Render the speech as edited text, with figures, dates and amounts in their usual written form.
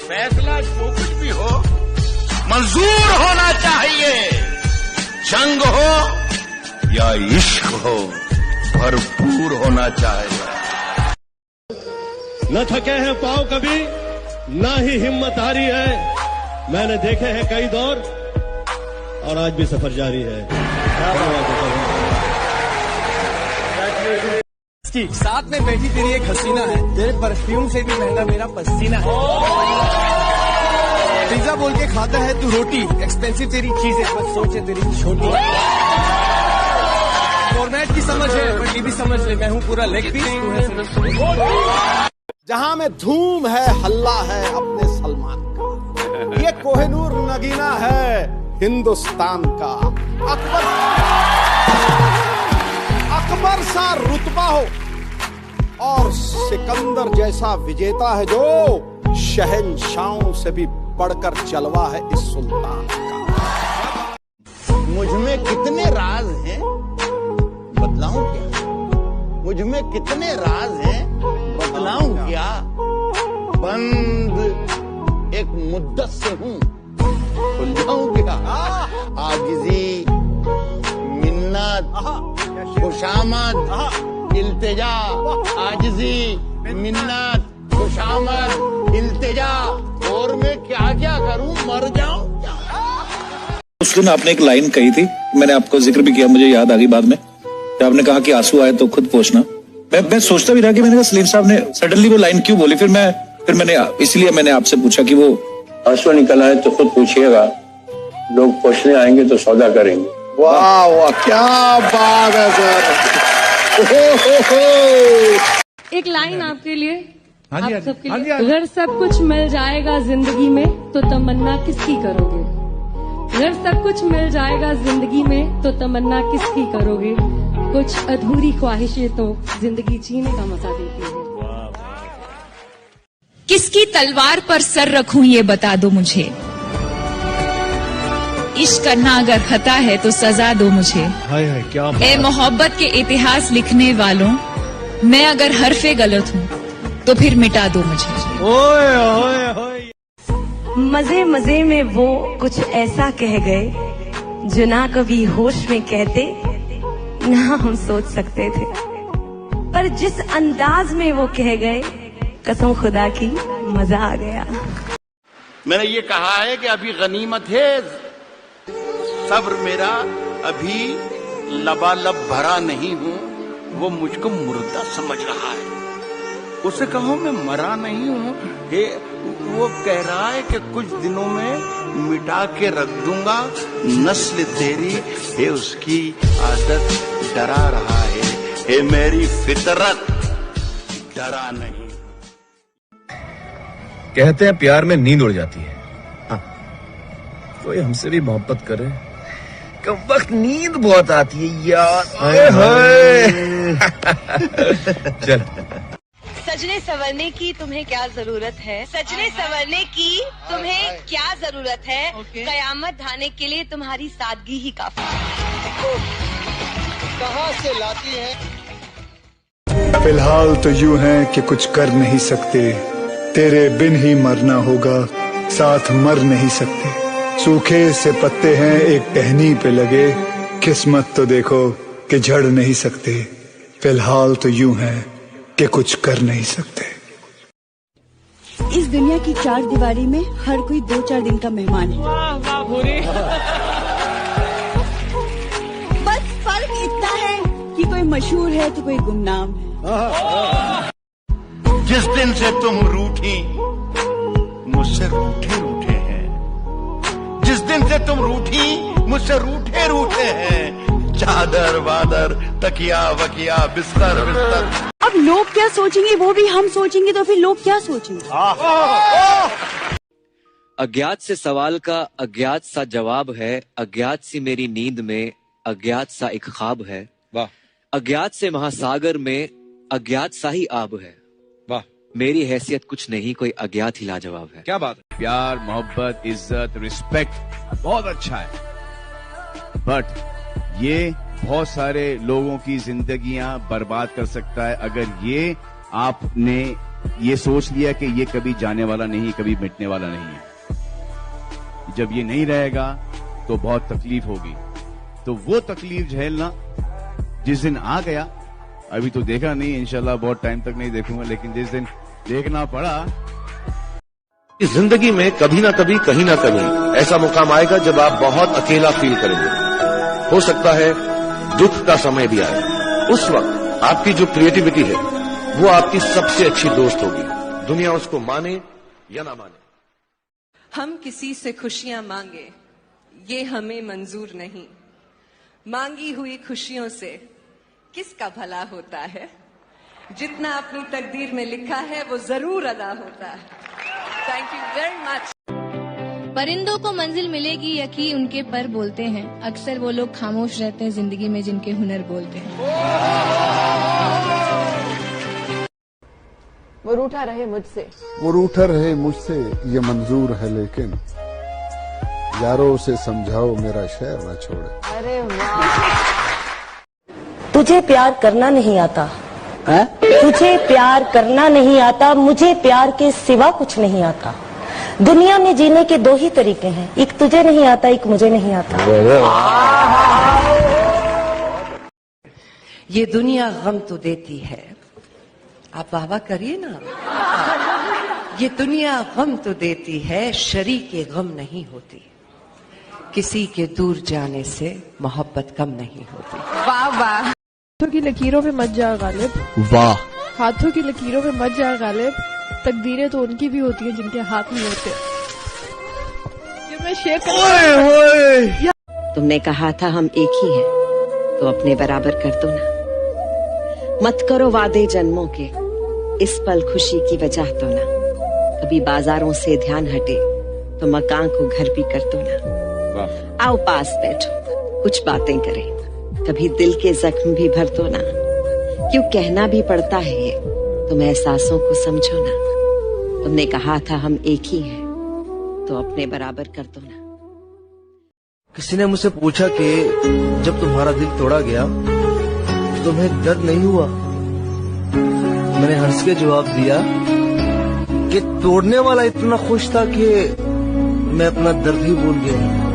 फैसला जो कुछ भी हो मंजूर होना चाहिए। जंग हो या इश्क हो भरपूर होना चाहिए। न थके हैं पांव कभी, ना ही हिम्मत हारी है। मैंने देखे हैं कई दौर और आज भी सफर जारी है। साथ में बैठी तेरी एक हसीना है, तेरे परफ्यूम से भी महंगा मेरा पसीना है। पिज्जा बोल के खाता है तू रोटी, एक्सपेंसिव तेरी चीज है बस सोचे तेरी छोटी। फॉर्मेट की समझ है बट ये भी समझ ले मैं हूँ पूरा लेग पीस, तू है सिर्फ। जहां में धूम है हल्ला है अपने सलमान का, ये कोहिनूर नगीना है हिंदुस्तान का। अकबर सा रुतबा हो और सिकंदर जैसा विजेता है जो शहंशाहों से भी बढ़कर जलवा है इस सुल्तान का। मुझमें कितने राज हैं बतलाऊं क्या? मुझमें कितने राज हैं बतलाऊं क्या? बंद एक मुद्दत से हूँ खुल जाऊं क्या? आजिजी, मिन्नत, खुशामद, इल्तिजा। आजिजी, मिन्नत, खुशामद, इल्तिजा। और मैं क्या क्या करूं, मर जाऊं? उस दिन आपने एक लाइन कही थी, मैंने आपको जिक्र भी किया, मुझे याद आ गई बाद में, जब आपने कहा कि आंसू आए तो खुद पोंछना। मैं सोचता भी रहा कि मैंने कहा सलीम साहब ने सडनली वो लाइन क्यों बोली। फिर मैंने इसलिए मैंने आपसे पूछा कि वो आंसू निकल आए तो खुद पूछिएगा, लोग पूछने आएंगे तो सौदा करेंगे। वाह वाह क्या बात है सर। एक लाइन आपके लिए, आप सबके लिए। अगर सब कुछ मिल जाएगा जिंदगी में तो तमन्ना किसकी करोगे? अगर सब कुछ मिल जाएगा जिंदगी में तो तमन्ना किसकी करोगे? कुछ अधूरी ख्वाहिशें तो जिंदगी जीने का मजा देती है। किसकी तलवार पर सर रखूं ये बता दो मुझे। इश्क करना अगर खता है तो सजा दो मुझे। हाय क्या ए मोहब्बत के इतिहास लिखने वालों, मैं अगर हरफे गलत हूँ तो फिर मिटा दो मुझे। ओए ओए ओए। मजे मजे में वो कुछ ऐसा कह गए जो ना कभी होश में कहते ना हम सोच सकते थे, पर जिस अंदाज में वो कह गए कसम खुदा की मजा आ गया। मैंने ये कहा है कि अभी गनीमत है, सब्र मेरा अभी लबालब भरा नहीं हूँ। वो मुझको मुर्दा समझ रहा है, उसे कहो मैं मरा नहीं हूँ। वो कह रहा है कि कुछ दिनों में मिटा के रख दूंगा नस्ल तेरी, ये उसकी आदत डरा रहा है, ये मेरी फितरत डरा नहीं। कहते हैं प्यार में नींद उड़ जाती है। हाँ, कोई हमसे भी मोहब्बत करे, कम वक्त नींद बहुत आती है यार। चल। सजने संवरने की तुम्हें क्या जरूरत है? सजने संवरने की तुम्हें क्या जरूरत है? कयामत ढाने के लिए तुम्हारी सादगी ही काफी। कहाँ से लाती है? फिलहाल तो यूं है कि कुछ कर नहीं सकते, तेरे बिन ही मरना होगा, साथ मर नहीं सकते। सूखे से पत्ते हैं एक टहनी पे लगे, किस्मत तो देखो कि झड़ नहीं सकते। फिलहाल तो यूं है कि कुछ कर नहीं सकते। इस दुनिया की चार दीवारी में हर कोई 2-4 दिन का मेहमान है। बस फर्क इतना है कि कोई मशहूर है तो कोई गुमनाम है। जिस दिन से तुम रूठी मुझसे रूठे रूठे हैं, जिस दिन से तुम रूठी मुझसे रूठे रूठे हैं। चादर वादर तकिया वकिया बिस्तर बिस्तर। अब लोग क्या सोचेंगे वो भी हम सोचेंगे तो फिर लोग क्या सोचेंगे? अज्ञात से सवाल का अज्ञात सा जवाब है, अज्ञात सी मेरी नींद में अज्ञात सा एक ख्वाब है। वाह। अज्ञात से महासागर में अज्ञात सा ही आब है। वाह। मेरी हैसियत कुछ नहीं, कोई अज्ञात ही लाजवाब है। क्या बात है। प्यार, मोहब्बत, इज्जत, रिस्पेक्ट बहुत अच्छा है, बट ये बहुत सारे लोगों की जिंदगियां बर्बाद कर सकता है अगर ये आपने ये सोच लिया कि ये कभी जाने वाला नहीं, कभी मिटने वाला नहीं है। जब ये नहीं रहेगा तो बहुत तकलीफ होगी। तो वो तकलीफ झेलना जिस दिन आ गया, अभी तो देखा नहीं, इंशाल्लाह बहुत टाइम तक नहीं देखूंगा, लेकिन जिस दिन देखना पड़ा। इस जिंदगी में कभी ना कभी, कहीं ना कहीं ऐसा मुकाम आएगा जब आप बहुत अकेला फील करेंगे। हो सकता है दुख का समय भी आए। उस वक्त आपकी जो क्रिएटिविटी है वो आपकी सबसे अच्छी दोस्त होगी, दुनिया उसको माने या ना माने। हम किसी से खुशियां मांगे ये हमें मंजूर नहीं, मांगी हुई खुशियों से किसका भला होता है, जितना अपनी तकदीर में लिखा है वो जरूर अदा होता है। Thank you very much. परिंदों को मंजिल मिलेगी यकी उनके पर बोलते हैं, अक्सर वो लोग खामोश रहते हैं जिंदगी में जिनके हुनर बोलते हैं। वो रूठा रहे मुझसे, वो रूठा रहे मुझसे ये मंजूर है, लेकिन यारों से समझाओ मेरा शहर न छोड़े। अरे वाह। तुझे प्यार करना नहीं आता है? तुझे प्यार करना नहीं आता, मुझे प्यार के सिवा कुछ नहीं आता। दुनिया में जीने के दो ही तरीके हैं, एक तुझे नहीं आता, एक मुझे नहीं आता। ये दुनिया गम तो देती है, आप वाहवा करिए ना। ये दुनिया गम तो देती है, शरीके गम नहीं होती। किसी के दूर जाने से मोहब्बत कम नहीं होती। वाह वाह। हाथों की लकीरों में मत जा गालिब, वाह। हाथों की लकीरों में मत जा गालिब, तकदीरें तो उनकी भी होती हैं जिनके हाथ नहीं होते। ये मैं शेयर कर। तुमने कहा था हम एक ही हैं, तो अपने बराबर कर दो ना। मत करो वादे जन्मों के, इस पल खुशी की वजह तो ना। कभी बाजारों से ध्यान हटे तो मकान को घर भी कर दो ना। आओ पास बैठो, कुछ बातें करें, कभी दिल के जख्म भी भर दो ना। क्यों कहना भी पड़ता है ये, तुम एहसासों को समझो ना। तुमने कहा था हम एक ही हैं, तो अपने बराबर कर दो ना। किसी ने मुझसे पूछा कि जब तुम्हारा दिल तोड़ा गया तुम्हें दर्द नहीं हुआ? मैंने हंस के जवाब दिया कि तोड़ने वाला इतना खुश था कि मैं अपना दर्द ही भूल गया।